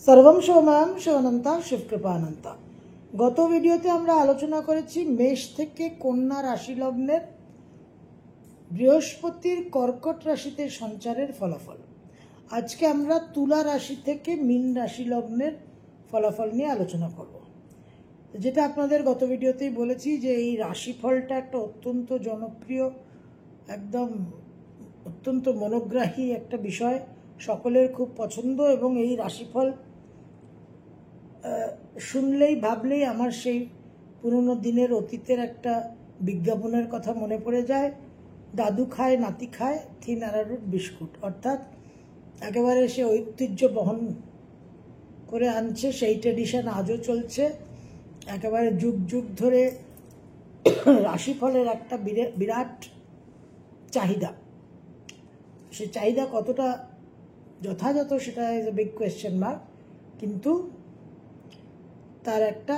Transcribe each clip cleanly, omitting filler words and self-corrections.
सर्वम शिवमयम शिवानंता शिवकृपानंता। गत भिडियोते आमरा आलोचना करेছি मेष থেকে कन्या राशि लग्नेर बृहस्पतिर कर्कट राशिते संचारेर फलाफल। आज के आमरा तुला राशि থেকে मीन राशि लग्नेर फलाफल निये आलोचना करब। जेटा आपनादेर गत भिडियोतेई बोलेছি जे এই রাশিফলটা একটা অত্যন্ত জনপ্রিয় একদম অত্যন্ত মনোগ্রাহী একটা বিষয়, সকলের খুব পছন্দ এবং এই রাশিফল শুনলেই ভাবলেই আমার সেই পুরনো দিনের অতীতের একটা বিজ্ঞাপনের কথা মনে পড়ে যায়। দাদু খায় নাতি খায় থিন অ্যারারুট বিস্কুট, অর্থাৎ একেবারে সে ঐতিহ্য বহন করে আনছে, সেই ট্রেডিশন আজও চলছে। একেবারে যুগ যুগ ধরে রাশিফলের একটা বিরাট চাহিদা, সে চাহিদা কতটা যথাযথ সেটা is a big question mark, কিন্তু তার একটা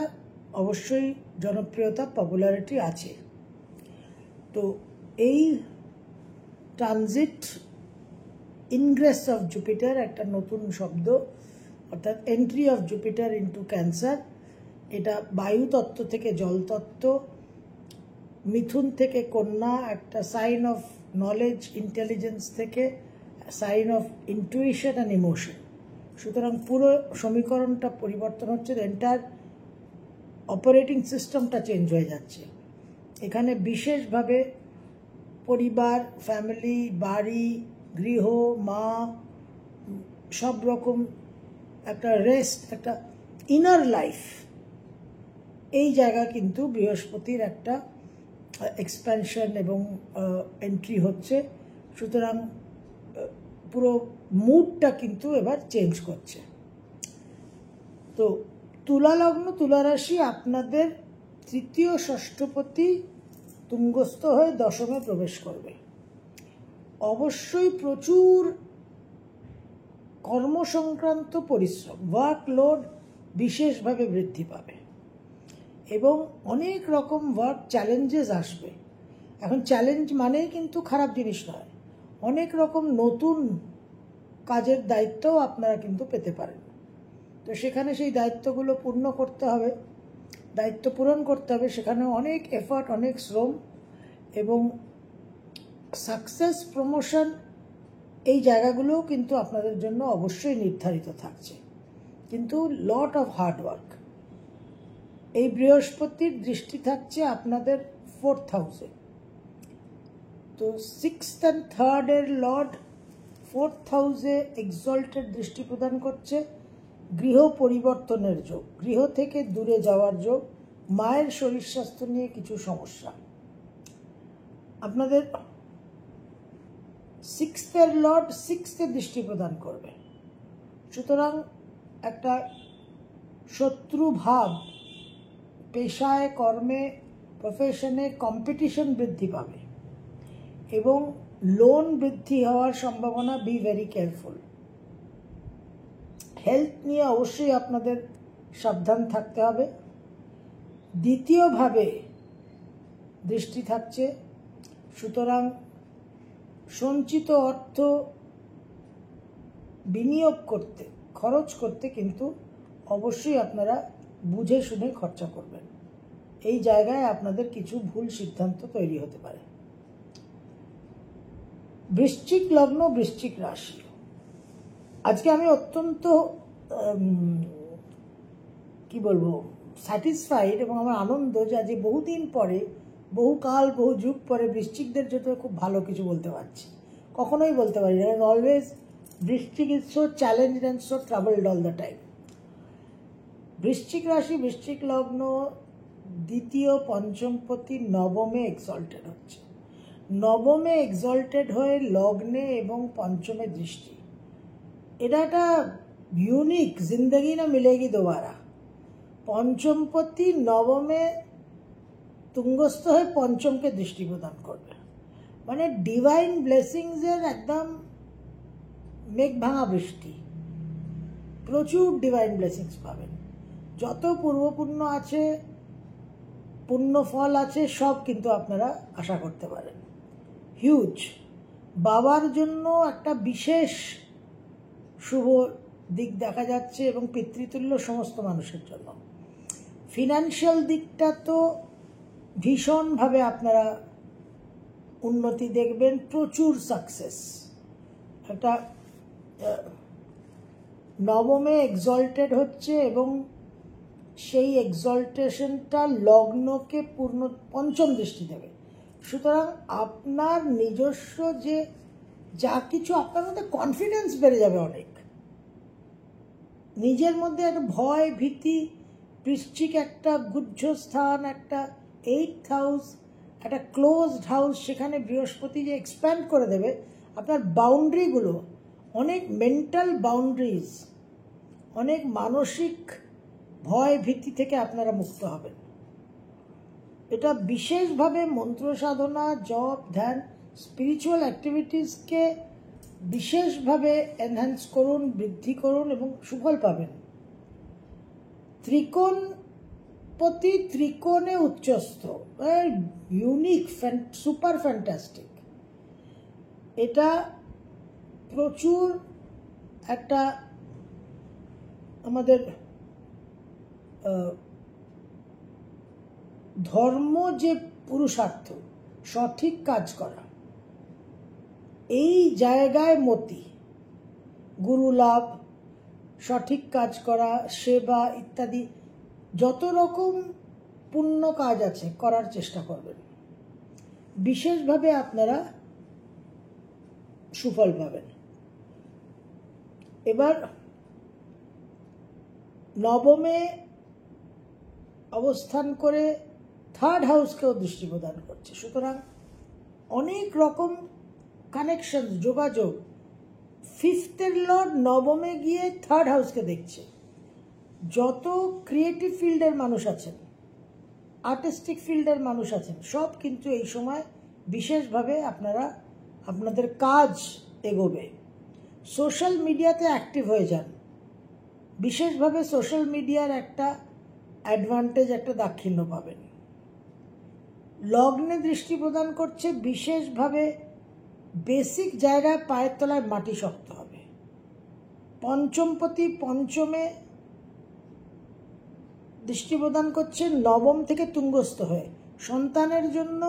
অবশ্যই জনপ্রিয়তা পপুলারিটি আছে। তো এই ট্রানজিট ইনগ্রেস অফ জুপিটার একটা নতুন শব্দ, অর্থাৎ entry of Jupiter into cancer, এটা বায়ু তত্ত্ব থেকে জল তত্ত্ব, মিথুন থেকে কন্যা, একটা সাইন অফ নলেজ ইন্টেলিজেন্স থেকে sign of intuition and emotion. সুতরাং পুরো সমীকরণটা পরিবর্তন হচ্ছে, এন্টার অপারেটিং সিস্টেমটা চেঞ্জ হয়ে যাচ্ছে। এখানে বিশেষভাবে পরিবার, ফ্যামিলি, বাড়ি, গৃহ, মা, সব রকম একটা রেস্ট, একটা ইনার লাইফ, এই জায়গা কিন্তু বৃহস্পতির একটা এক্সপ্যানশন এবং এন্ট্রি হচ্ছে। সুতরাং পুরো মুডটা কিন্তু এবার চেঞ্জ করছে। তো তুলা লগ্ন তুলা রাশি, আপনাদের তৃতীয় ষষ্ঠপতি তুঙ্গস্থ হয়ে দশমে প্রবেশ করবে। অবশ্যই প্রচুর কর্মসংক্রান্ত পরিশ্রম, ওয়ার্কলোড বিশেষভাবে বৃদ্ধি পাবে এবং অনেক রকম ওয়ার্ক চ্যালেঞ্জেস আসবে। এখন চ্যালেঞ্জ মানেই কিন্তু খারাপ জিনিস নয়, অনেক রকম নতুন কাজের দায়িত্বও আপনারা কিন্তু পেতে পারেন। তো সেখানে সেই দায়িত্বগুলো পূর্ণ করতে হবে, দায়িত্ব পূরণ করতে হবে, সেখানে অনেক এফার্ট, অনেক শ্রম এবং সাকসেস, প্রমোশন, এই জায়গাগুলোও কিন্তু আপনাদের জন্য অবশ্যই নির্ধারিত থাকছে, কিন্তু লট অফ হার্ড ওয়ার্ক। এই বৃহস্পতির দৃষ্টি থাকছে আপনাদের 4th হাউসে। তো 6th and 3rd এর লর্ড 4th হাউসে এক্সল্টেড দৃষ্টি প্রদান করছে। গৃহ পরিবর্তনের যোগ, গৃহ থেকে দূরে যাওয়ার যোগ, মায়ের শরীর স্বাস্থ্য নিয়ে কিছু সমস্যা। আপনাদের 6th এর লর্ড 6th এ দৃষ্টি প্রদান করবে। সুতরাং একটা শত্রু ভাব, পেশায়, কর্মে, প্রফেশনে কম্পিটিশন বৃদ্ধি পাবে এবং লোন বৃদ্ধি হওয়ার সম্ভাবনা। Be very careful. হেলথ নিয়ে অবশ্যই আপনাদের সাবধান থাকতে হবে। দ্বিতীয়ভাবে দৃষ্টি থাকছে, সুতরাং সঞ্চিত অর্থ বিনিয়োগ করতে, খরচ করতে কিন্তু অবশ্যই আপনারা বুঝে শুনে খরচা করবেন। এই জায়গায় আপনাদের কিছু ভুল সিদ্ধান্ত তৈরি হতে পারে। বৃশ্চিক লগ্ন বৃশ্চিক রাশি, আজকে আমি অত্যন্ত কি বলবো স্যাটিসফাইড এবং আমার আনন্দ যে আজ বহুদিন পরে, বহুকাল বহু যুগ পরে বৃশ্চিকদের জন্য খুব ভালো কিছু বলতে পারছি। কখনোই বলতে পারি না, অলওয়েজ বৃশ্চিক is so challenge and so travelled all the time. বৃশ্চিক রাশি বৃশ্চিক লগ্ন দ্বিতীয় পঞ্চমপতি নবমে এক্সল্টেড হচ্ছে। নবমে এক্সল্টেড হয়ে লগ্নে এবং পঞ্চমে দৃষ্টি, এটা একটা ইউনিক, জিন্দগি না মিলেগি দোবারা। পঞ্চমপতি নবমে তুঙ্গস্থ হয়ে পঞ্চমকে দৃষ্টি প্রদান করবে, মানে ডিভাইন ব্লেসিংসের একদম মেঘ ভাঙা বৃষ্টি, প্রচুর ডিভাইন ব্লেসিংস পাবেন। যত পূর্বপুণ্য আছে, পুণ্য ফল আছে, সব কিন্তু আপনারা আশা করতে পারেন। হিউজ। বাবার জন্য একটা বিশেষ শুভ দিক দেখা যাচ্ছে এবং পিতৃতুল্য সমস্ত মানুষের জন্য। ফিনান্সিয়াল দিকটা তো ভীষণভাবে আপনারা উন্নতি দেখবেন, প্রচুর সাকসেস। একটা নবমে এক্সল্টেড হচ্ছে এবং সেই এক্সল্টেশনটা লগ্নকে পূর্ণ পঞ্চম দৃষ্টি দেবে। সুতরাং আপনার নিজস্ব যে যা কিছু, আপনার মধ্যে কনফিডেন্স বেড়ে যাবে অনেক, নিজের মধ্যে একটা ভয় ভীতি, বৃশ্চিক একটা গুহ্য স্থান, একটা 8th হাউস, একটা ক্লোজড হাউস, সেখানে বৃহস্পতি যে এক্সপ্যান্ড করে দেবে আপনার বাউন্ডারিগুলো, অনেক মেন্টাল বাউন্ডারিজ, অনেক মানসিক ভয় ভীতি থেকে আপনারা মুক্ত হবেন। এটা বিশেষভাবে মন্ত্র সাধনা, জপ, ধ্যান, স্পিরিচুয়াল অ্যাক্টিভিটিসকে বিশেষভাবে এনহ্যান্স করুন, বৃদ্ধি করুন এবং সুফল পাবেন। ত্রিকোণপতি ত্রিকোণে উচ্চস্থ, ইউনিক, সুপার ফ্যান্টাস্টিক। এটা প্রচুর একটা আমাদের ধর্ম যে পুরুষার্থ, সঠিক কাজ করা, এই জায়গায় মতি, গুরু লাভ, সঠিক কাজ করা, সেবা ইত্যাদি যত রকম পুণ্য কাজ আছে করার চেষ্টা করবেন। বিশেষভাবে আপনারা সুফল পাবেন। এবার নবমে অবস্থান করে 3rd হাউসকেও দৃষ্টি প্রদান করছে। সুতরাং অনেক রকম কানেকশন, যোগাযোগ। 5th লর্ড নবমে গিয়ে 3rd হাউসকে দেখছে। যত ক্রিয়েটিভ ফিল্ডের মানুষ আছেন, আর্টিস্টিক ফিল্ডের মানুষ আছেন, সব কিন্তু এই সময় বিশেষভাবে আপনারা আপনাদের কাজ এগোবে। সোশ্যাল মিডিয়াতে অ্যাক্টিভ হয়ে যান। বিশেষভাবে সোশ্যাল মিডিয়ার একটা অ্যাডভান্টেজ, একটা দাক্ষিণ্য পাবেন। লগ্নে দৃষ্টি প্রদান করছে, বিশেষভাবে বেসিক জায়গায় পায়ের তলায় মাটি শক্ত হবে। পঞ্চমপতি পঞ্চমে দৃষ্টি প্রদান করছে, নবম থেকে তুঙ্গস্থ হয়ে। সন্তানের জন্য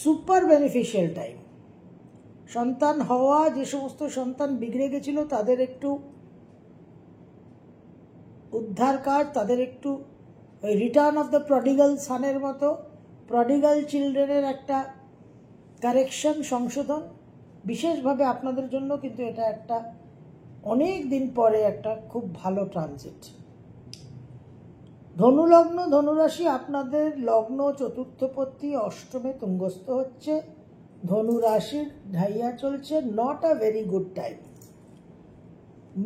সুপার বেনিফিশিয়াল টাইম। সন্তান হওয়া, যে সমস্ত সন্তান বিগড়ে গেছিল তাদের একটু উদ্ধার কাজ, তাদের একটু ওই রিটার্ন অফ দ্য প্রডিগাল সানের মতো প্রডিগাল চিলড্রেনের একটা কারেকশন, সংশোধন বিশেষভাবে আপনাদের জন্য কিন্তু এটা একটা অনেক দিন পরে একটা খুব ভালো ট্রানজিট। ধনুলগ্ন, ধনুরাশি, আপনাদের লগ্ন চতুর্থপতি অষ্টমে তুঙ্গস্থ হচ্ছে, ধনুরাশির ঢাইয়া চলছে। Not a very good time.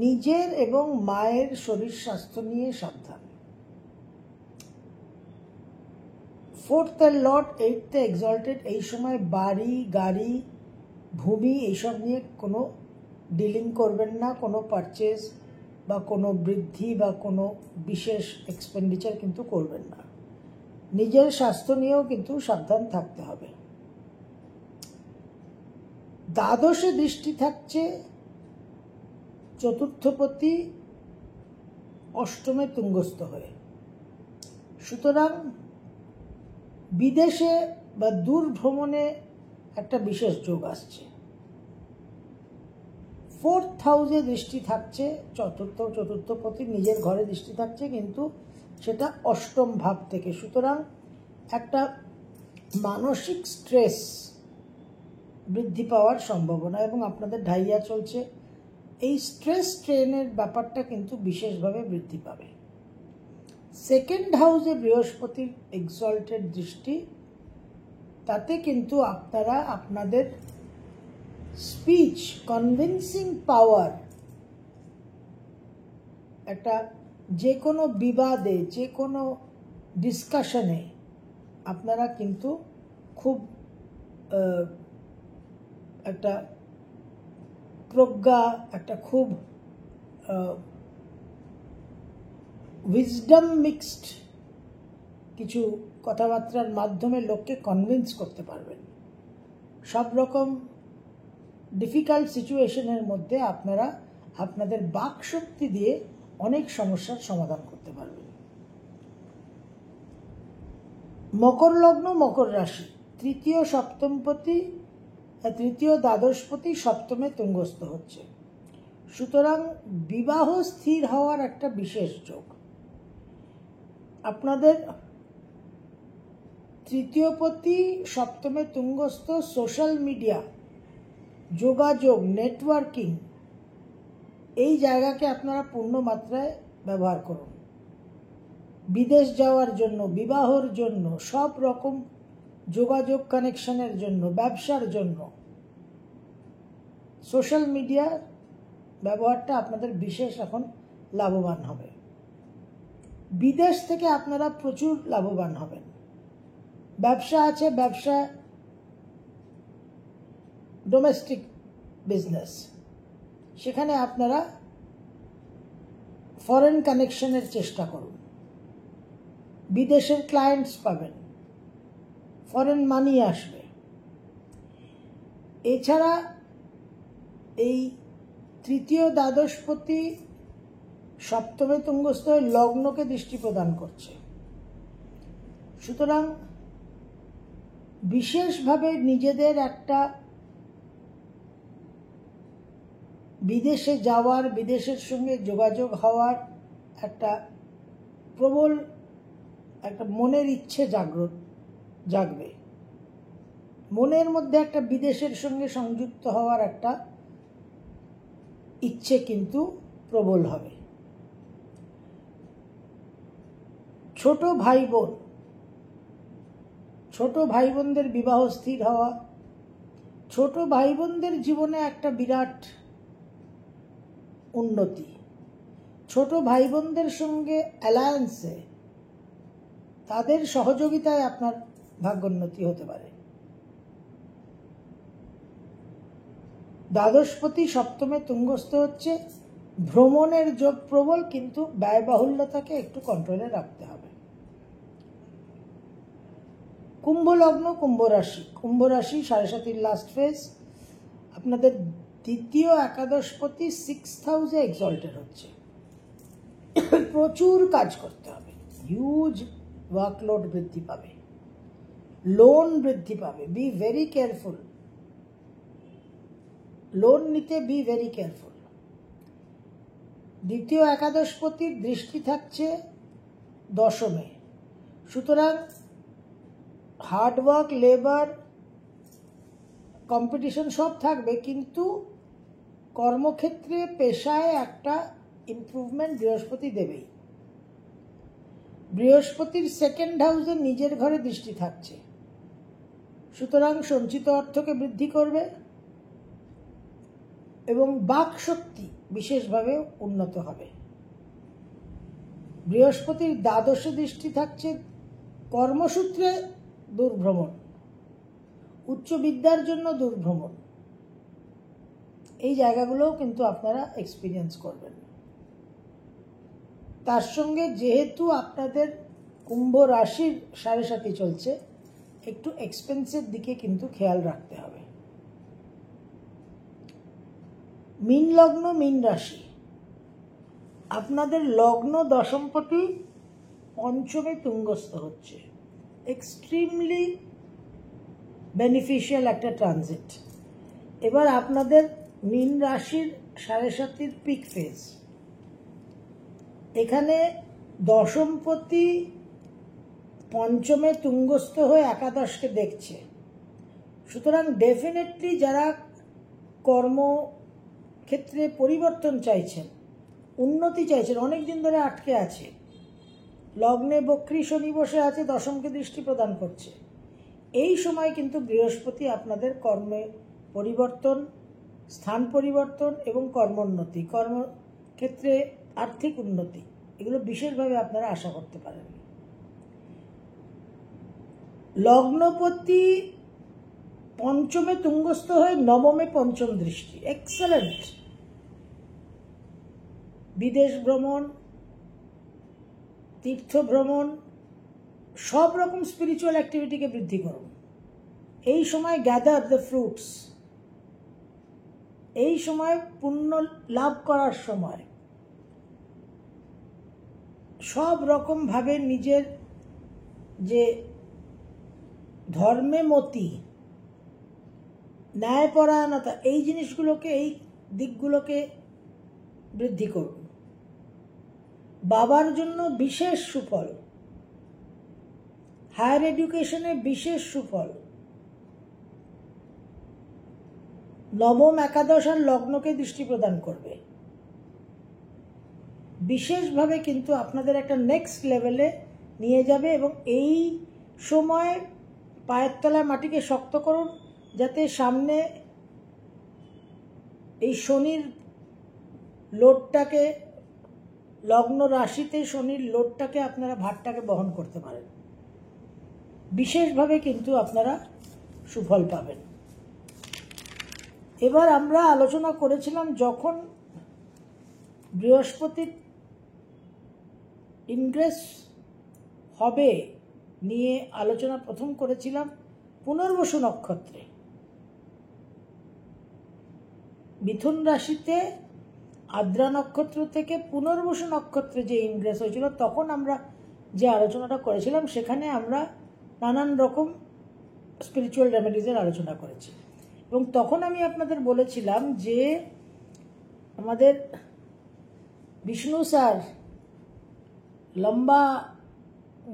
নিজের এবং মায়ের শরীর স্বাস্থ্য নিয়ে সাবধান। 4th লর্ড 8th এক্সল্টেড, এই সময় বাড়ি, গাড়ি, ভূমি এইসব নিয়ে কোনো ডিলিং করবেন না। কোনো পারচেজ বা কোনো বৃদ্ধি বা কোনো বিশেষ এক্সপেন্ডিচার কিন্তু করবেন না। নিজের স্বাস্থ্য নিয়েও কিন্তু সাবধান থাকতে হবে। দ্বাদশে দৃষ্টি থাকছে চতুর্থপতি অষ্টমে তুঙ্গস্থ হয়ে। সুতরাং বিদেশে বা দূর ভ্রমণে একটা বিশেষ যোগ আসছে। 4th হাউসে দৃষ্টি থাকছে, চতুর্থপতি নিজের ঘরে দৃষ্টি থাকছে, কিন্তু সেটা অষ্টম ভাব থেকে। সুতরাং একটা মানসিক স্ট্রেস বৃদ্ধি পাওয়ার সম্ভাবনা এবং আপনাদের ঢাইয়া চলছে। এই স্ট্রেস স্ট্রেনের ব্যাপারটা কিন্তু বিশেষভাবে বৃদ্ধি পাবে। 2nd হাউসে বৃহস্পতির এক্সল্টেড দৃষ্টি, তাতে কিন্তু আপনারা আপনাদের স্পিচ, কনভিন্সিং পাওয়ার, একটা যে কোনো বিবাদে, যে কোনো ডিসকাশনে আপনারা কিন্তু খুব একটা প্রজ্ঞা, একটা খুব উইজডম মিক্সড কিছু কথাবার্তার মাধ্যমে লোককে কনভিন্স করতে পারবেন। সব রকম ডিফিকাল্ট সিচুয়েশনের মধ্যে আপনারা আপনাদের বাক শক্তি দিয়ে অনেক সমস্যার সমাধান করতে পারবেন। মকর লগ্ন, মকর রাশি, তৃতীয় দ্বাদশপতি সপ্তমে তুঙ্গস্থ হচ্ছে। সুতরাং বিবাহ স্থির হওয়ার একটা বিশেষ যোগ। আপনাদের তৃতীয়পতি সপ্তমে তুঙ্গস্থ, সোশ্যাল মিডিয়া, যোগাযোগ, নেটওয়ার্কিং, এই জায়গাকে আপনারা পূর্ণ মাত্রায় ব্যবহার করুন। বিদেশ যাওয়ার জন্য, বিবাহর জন্য, সব রকম যোগাযোগ কানেকশনের জন্য, ব্যবসার জন্য সোশ্যাল মিডিয়ার ব্যবহারটা আপনাদের বিশেষ এখন লাভবান হবে। বিদেশ থেকে আপনারা প্রচুর লাভবান হবেন। ব্যবসা আছে, ব্যবসা, ডোমেস্টিক বিজনেস, সেখানে আপনারা ফরেন কানেকশনের চেষ্টা করুন। বিদেশের ক্লায়েন্টস পাবেন, ফরেন মানি আসবে। এছাড়া এই তৃতীয় দ্বাদশপতি সপ্তমে তুঙ্গস্থ লগ্নকে দৃষ্টি প্রদান করছে। সুতরাং বিশেষভাবে নিজেদের একটা বিদেশে যাওয়ার, বিদেশের সঙ্গে যোগাযোগ হওয়ার একটা প্রবল একটা মনের ইচ্ছে জাগবে। মনের মধ্যে একটা বিদেশের সঙ্গে সংযুক্ত হওয়ার একটা ইচ্ছে কিন্তু প্রবল হবে। ছোট ভাই বোনদের বিবাহ স্থির হওয়া, ছোট ভাই বোনদের জীবনে একটা বিরাট উন্নতি, ছোট ভাই বোনদের সঙ্গে অ্যালায়েন্সে, তাদের সহযোগিতায় আপনার ভাগ্যোন্নতি হতে পারে। দ্বাদশপতি সপ্তমে তুঙ্গস্থ হচ্ছে, ভ্রমণের যোগ প্রবল, কিন্তু ব্যয়বাহুল্যতাকে একটু কন্ট্রোলে রাখতে হবে। কুম্ভ লগ্ন, কুম্ভ রাশি, 7.5 লাস্ট ফেজ। আপনাদের দ্বিতীয় একাদশপতি 6th হাউসে এক্সল্টেড হচ্ছে। প্রচুর কাজ করতে হবে, হিউজ ওয়ার্কলোড বৃদ্ধি পাবে, লোন বৃদ্ধি পাবে। বি ভেরি কেয়ারফুল, লোন নিতে বি ভেরি কেয়ারফুল। দ্বিতীয় একাদশপতির দৃষ্টি থাকছে দশমে। সুতরাং হার্ডওয়ার্ক, লেবার, কম্পিটিশন সব থাকবে, কিন্তু কর্মক্ষেত্রে, পেশায় একটা ইমপ্রুভমেন্ট বৃহস্পতি দেবেই। বৃহস্পতির 2nd হাউসে নিজের ঘরে দৃষ্টি থাকছে। সুতরাং সঞ্চিত অর্থকে বৃদ্ধি করবে এবং বাক শক্তি বিশেষভাবে উন্নত হবে। বৃহস্পতির দ্বাদশে দৃষ্টি থাকছে, কর্মসূত্রে দূরভ্রমণ, উচ্চ বিদ্যার জন্য দূরভ্রমণ, এই জায়গাগুলোও কিন্তু আপনারা এক্সপিরিয়েন্স করবেন। তার সঙ্গে যেহেতু আপনাদের কুম্ভ রাশির 7.5 চলছে, একটু এক্সপেন্সের দিকে কিন্তু খেয়াল রাখতে হবে। মীন লগ্ন, মীন রাশি, আপনাদের লগ্ন দশমপতি পঞ্চমে তুঙ্গস্থ হচ্ছে। এক্সট্রিমলি বেনিফিশিয়াল একটা ট্রানজিট। এবার আপনাদের মীন রাশির 7.5 পিক ফেজ। এখানে দশমপতি পঞ্চমে তুঙ্গস্থ হয়ে একাদশকে দেখছে। সুতরাং ডেফিনেটলি যারা কর্মক্ষেত্রে পরিবর্তন চাইছেন, উন্নতি চাইছেন, অনেকদিন ধরে আটকে আছে, লগ্নে বক্রী শনি বসে আছে, দশমকে দৃষ্টি প্রদান করছে, এই সময় কিন্তু বৃহস্পতি আপনাদের কর্মে পরিবর্তন, স্থান পরিবর্তন এবং কর্মোন্নতি, কর্মক্ষেত্রে আর্থিক উন্নতি, এগুলো বিশেষভাবে আপনারা আশা করতে পারেন। লগ্নপতি পঞ্চমে তুঙ্গস্থ হয়ে নবমে পঞ্চম দৃষ্টি, এক্সেলেন্ট। বিদেশ ভ্রমণ, তীর্থ ভ্রমণ, সব রকম স্পিরিচুয়াল অ্যাক্টিভিটিকে বৃদ্ধি করুন। এই সময় গ্যাদার দ্য ফ্রুটস, এই সময় পুণ্য লাভ করার সময় সব রকম ভাবে নিজের যে ধর্মে মতি, ন্যায়পরায়ণতা, এই জিনিসগুলোকে, এই দিকগুলোকে বৃদ্ধি করুন। বাবার জন্য বিশেষ সুফল, হায়ার এডুকেশনে বিশেষ সুফল, নবম, একাদশ আর লগ্নকে দৃষ্টি প্রদান করবে। বিশেষভাবে কিন্তু আপনাদের একটা নেক্সট লেভেলে নিয়ে যাবে। এবং এই সময় পায়ের তলায় মাটিকে শক্ত করুন, যাতে সামনে এই শনির লোডটাকে, লগ্ন রাশিতে শনির লোডটাকে, আপনারা ভারটাকে বহন করতে পারেন। বিশেষভাবে কিন্তু আপনারা সুফল পাবেন। এবার আমরা আলোচনা করেছিলাম যখন বৃহস্পতির ইনগ্রেস হবে নিয়ে আলোচনা প্রথম করেছিলাম পুনর্বসু নক্ষত্রে। মিথুন রাশিতে আদ্রা নক্ষত্র থেকে পুনর্বসু নক্ষত্রে যে ইনগ্রেস হয়েছিল, তখন আমরা যে আলোচনাটা করেছিলাম সেখানে আমরা নানান রকম স্পিরিচুয়াল রেমেডিজের আলোচনা করেছি। এবং তখন আমি আপনাদের বলেছিলাম যে আমাদের বিষ্ণু স্যার লম্বা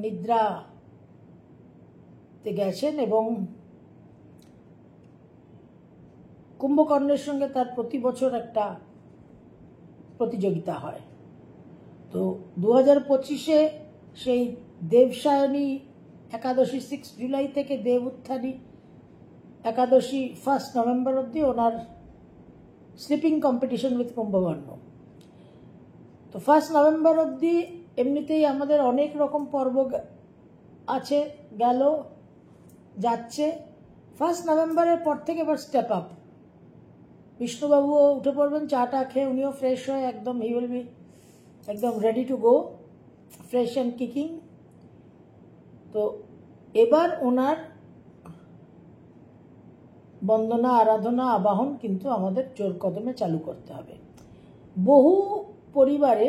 নিদ্রাতে গেছেন এবং কুম্ভকর্ণের সঙ্গে তার প্রতি বছর একটা প্রতিযোগিতা হয়। তো 2025-এ সেই দেবসায়নী একাদশী 6 জুলাই থেকে দেব উত্থানী একাদশী 1 নভেম্বর অবধি ওনার স্লিপিং কম্পিটিশন উইথ কুম্ভকর্ণ। তো 1 নভেম্বর অবধি এমনিতেই আমাদের অনেক রকম পর্ব আছে, গেল, যাচ্ছে। 1 নভেম্বরের পর থেকে এবার স্টেপ আপ। বিষ্ণুবাবুও উঠে পড়বেন চাটা খেয়ে, উনিও ফ্রেশ হয়ে একদম, হি উইল বি একদম ready to go, fresh and kicking. তো এবার ওনার বন্দনা, আরাধনা, আবাহন কিন্তু আমাদের জোর কদমে চালু করতে হবে। বহু পরিবারে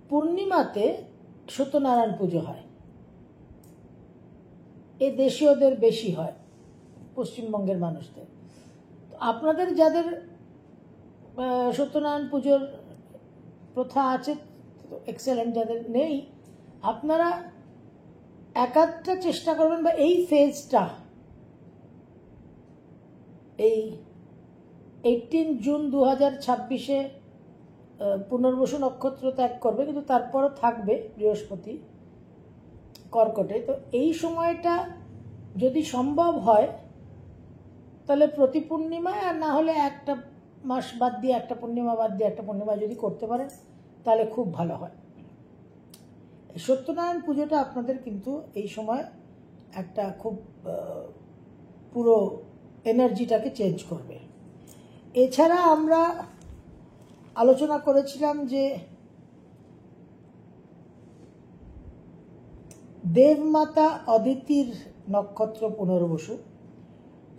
পূর্ণিমাতে সত্যনারায়ণ পুজো হয়, এ দেশীয়দের বেশি হয়, পশ্চিমবঙ্গের মানুষদের। আপনাদের যাদের সত্যনারায়ণ পুজোর প্রথা আছে এক্সেলেন্ট, যাদের নেই আপনারা একাধটা চেষ্টা করবেন, বা এই ফেজটা এই 18 জুন 2026-এ পুনর্বসু নক্ষত্র ত্যাগ করবে, কিন্তু তারপরও থাকবে বৃহস্পতি কর্কটে। তো এই সময়টা যদি সম্ভব হয় তাহলে প্রতি পূর্ণিমায়, আর না হলে একটা মাস বাদ দিয়ে, একটা পূর্ণিমা বাদ দিয়ে একটা পূর্ণিমা যদি করতে পারেন তাহলে খুব ভালো হয়। সত্যনারায়ণ পুজোটা আপনাদের কিন্তু এই সময় একটা খুব পুরো এনার্জিটাকে চেঞ্জ করবে। এছাড়া আমরা আলোচনা করেছিলাম যে দেবমাতা অদিতির নক্ষত্র পুনর্বসু,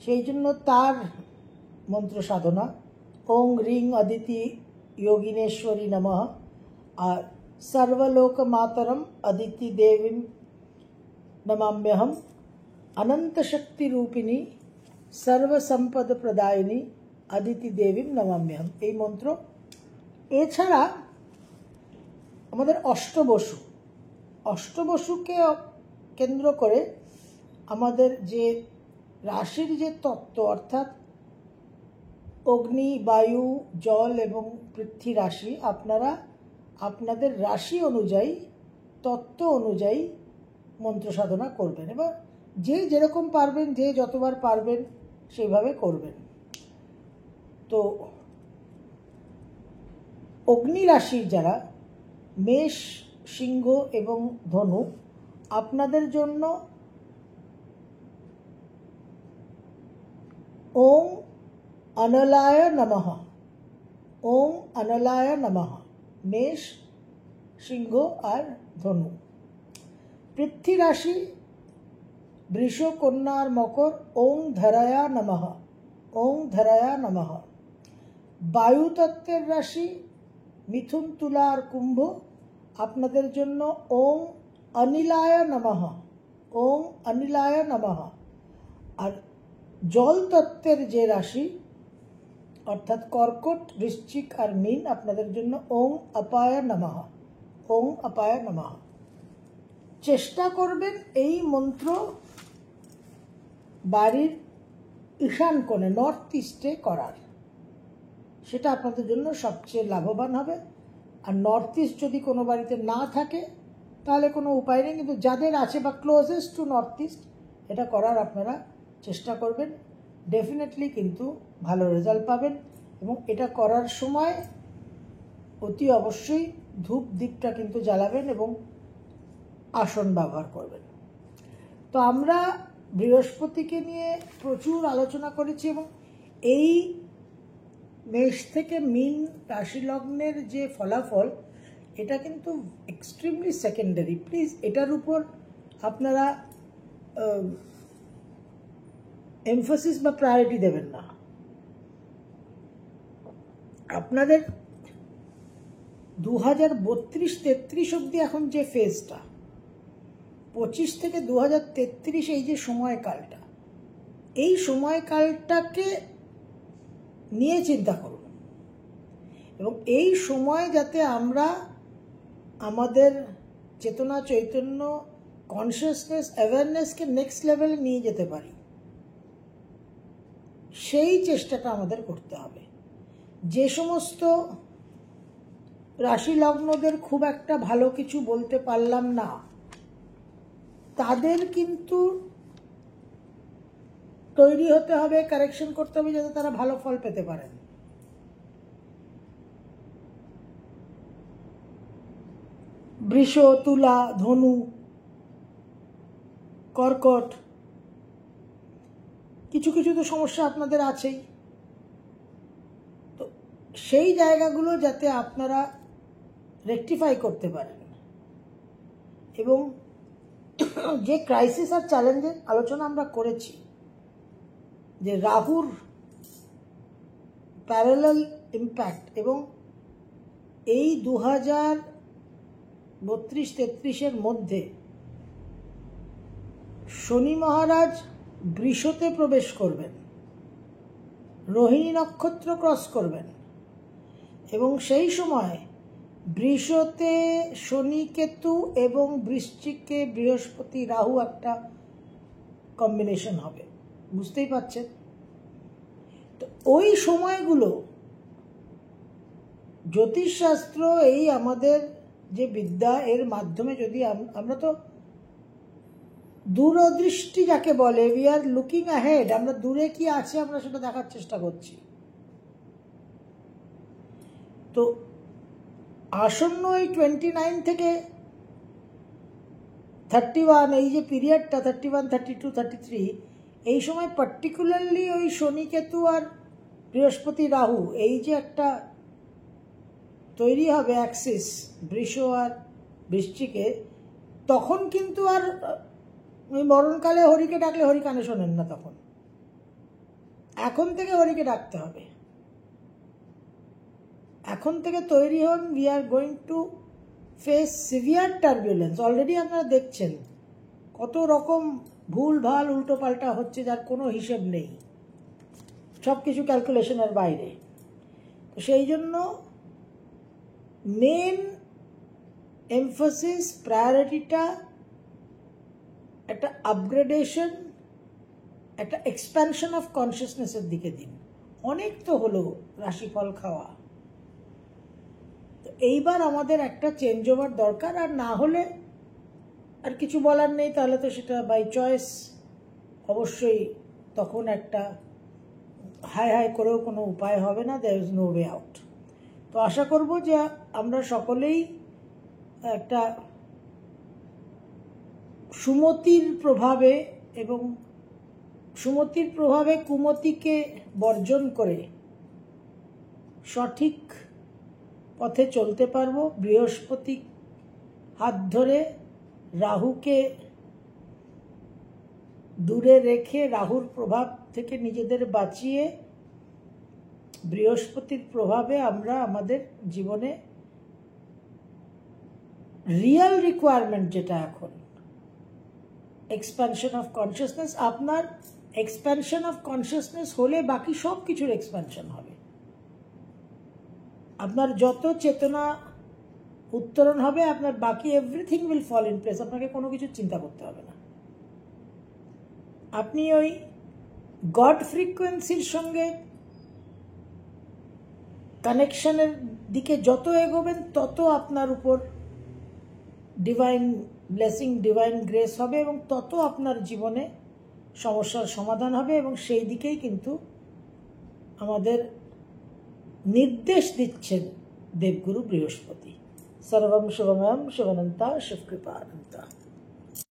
সেই জন্য তার মন্ত্র সাধনা, ওং রিং অদিতি যোগিনেশ্বরী নমঃ, আর सर्वलोक मातरम अदिति देवीं नमाम्यहम, अनंत शक्ति रूपिणी सर्व संपद प्रदायिनी अदिति देवीं नमाम्यहम, এই মন্ত্র। এছাড়া আমাদের অষ্টবসু, অষ্টবসুকে কেন্দ্র করে আমাদের যে রাশির যে তত্ত্ব, অর্থাৎ অগ্নি, বায়ু, জল এবং পৃথ্বী রাশি, আপনারা আপনাদের রাশি অনুযায়ী, তত্ত্ব অনুযায়ী মন্ত্র সাধনা করবেন। এবার যে যেরকম পারবেন, যে যতবার পারবেন সেইভাবে করবেন। তো অগ্নি রাশির যারা মেষ, সিংহ এবং ধনু, আপনাদের জন্য ওং অনলায় নমঃ, ওং অনলায় নমঃ, মেষ, সিংহ আর ধনু। পৃথ্বী রাশি বৃষ, কন্যা আর মকর, ওং ধরায়া নমঃ, ওং ধরায়া নমঃ। বায়ু তত্ত্বের রাশি মিথুন, তুলা আর কুম্ভ, আপনাদের জন্য ওং অনিলায় নমঃ, ওং অনিলায় নমঃ। আর জল তত্ত্বের যে রাশি অর্থাৎ কর্কট, বৃশ্চিক আর মীন, আপনাদের জন্য ওং অপায় নমঃ, ওং অপায় নমঃ। চেষ্টা করবেন এই মন্ত্র বাড়ির ঈশান কোণে, নর্থ ইস্টে করার, সেটা আপনাদের জন্য সবচেয়ে লাভবান হবে। আর নর্থ ইস্ট যদি কোনো বাড়িতে না থাকে তাহলে কোনো উপায় নেই, কিন্তু যাদের আছে বা ক্লোজেস্ট টু নর্থ ইস্ট এটা করার আপনারা চেষ্টা করবেন, ডেফিনেটলি কিন্তু ভালো রেজাল্ট পাবেন। এবং এটা করার সময় অতি অবশ্যই ধূপ দ্বীপটা কিন্তু জ্বালাবেন এবং আসন ব্যবহার করবেন। তো আমরা বৃহস্পতিকে নিয়ে প্রচুর আলোচনা করেছি এবং এই মেষ থেকে মীন রাশি লগ্নের যে ফলাফল, এটা কিন্তু এক্সট্রিমলি সেকেন্ডারি। প্লিজ এটার উপর আপনারা এমফাসিস বা প্রায়োরিটি দেবেন না। আপনাদের 2032-33 অবধি এখন যে ফেজটা, 25 থেকে 2033 এই যে সময়কালটা, এই সময়কালটাকে নিয়ে চিন্তা করুন। এবং এই সময় যাতে আমরা আমাদের চেতনা, চৈতন্য, কনসিয়াসনেস, অ্যাওয়ারনেসকে নেক্সট লেভেলে নিয়ে যেতে পারি, সেই চেষ্টাটা আমাদের করতে হবে। যে সমস্ত রাশি লগ্নদের খুব একটা ভালো কিছু বলতে পারলাম না, তাদের কিন্তু তৈরি হতে হবে, কারেকশন করতে হবে, যাতে তারা ভালো ফল পেতে পারেন। বৃষ, তুলা, ধনু, কর্কট, কিছু কিছু তো সমস্যা আপনাদের আছেই। তো সেই জায়গাগুলো যাতে আপনারা রেকটিফাই করতে পারেন এবং যে ক্রাইসিস আর চ্যালেঞ্জের আলোচনা আমরা করেছি, যে রাহুর প্যারালাল ইম্প্যাক্ট এবং এই 2032-33-এর মধ্যে শনি মহারাজ বৃষতে প্রবেশ করবেন, রোহিণী নক্ষত্র ক্রস করবেন এবং সেই সময় বৃষতে শনি কেতু এবং বৃশ্চিকে বৃহস্পতি রাহু একটা কম্বিনেশন হবে, বুঝতেই পারছেন। তো ওই সময়গুলো জ্যোতিষশাস্ত্র, এই আমাদের যে বিদ্যা, এর মাধ্যমে যদি আমরা তো দূরদৃষ্টি যাকে বলে, উই আর লুকিং অ্যাহেড, আমরা দূরে কি আছে আমরা সেটা দেখার চেষ্টা করছি। তো আসন্ন এই 29 থেকে 31, এই যে পিরিয়ডটা 31, 32, 33, এই সময় পার্টিকুলারলি ওই শনি কেতু আর বৃহস্পতি রাহু এই যে একটা তৈরি হবে অ্যাক্সিস বৃষ আর বৃশ্চিকে, তখন কিন্তু আর ওই মরণকালে হরিকে ডাকলে হরি কানে শোনেন না। তখন এখন থেকে হরিকে ডাকতে হবে, এখন থেকে তৈরি হন। We are going to face severe turbulence. Already আপনারা দেখছেন কত রকম ভুল ভাল উল্টো পাল্টা হচ্ছে, যার কোনো হিসেব নেই, সব কিছু ক্যালকুলেশনের বাইরে। তো সেই জন্য মেন এমফাসিস, প্রায়োরিটিটা একটা আপগ্রেডেশন, একটা এক্সপ্যানশন অফ কনসিয়াসনেসের দিকে দিন। অনেক তো হলো রাশিফল খাওয়া, তো এইবার আমাদের একটা চেঞ্জ ওভার দরকার। আর না হলে আর কিছু বলার নেই, তাহলে তো সেটা বাই চয়েস অবশ্যই তখন একটা হাই হাই করেও কোনো উপায় হবে না, there is no way out. তো আশা করব যে আমরা সকলেই একটা সুমতির প্রভাবে এবং সুমতির প্রভাবে কুমতিকে বর্জন করে সঠিক পথে চলতে পারবো। বৃহস্পতি হাত ধরে রাহুকে দূরে রেখে, রাহুর প্রভাব থেকে নিজেদের বাঁচিয়ে বৃহস্পতির প্রভাবে আমরা আমাদের জীবনে রিয়েল রিকোয়ারমেন্ট যেটা এখন এক্সপ্যানশন অফ কনসিয়াসনেস, আপনার এক্সপ্যানশন অফ কনসিয়াসনেস হলে বাকি সব কিছুর এক্সপ্যানশন হবে। আপনার যত চেতনা উত্তরণ হবে, আপনার বাকি everything will fall in place. আপনাকে কোনো কিছু চিন্তা করতে হবে না। আপনি ওই গড ফ্রিকোয়েন্সির সঙ্গে কানেকশনের দিকে যত এগোবেন, তত আপনার উপর ডিভাইন ব্লেসিং, ডিভাইন গ্রেস হবে, এবং তত আপনার জীবনে সমস্যার সমাধান হবে। এবং সেই দিকেই কিন্তু আমাদের নির্দেশ দিচ্ছেন দেবগুরু বৃহস্পতি। সর্বম শুভময়ম শুভনন্তা শুভকৃপানন্তা।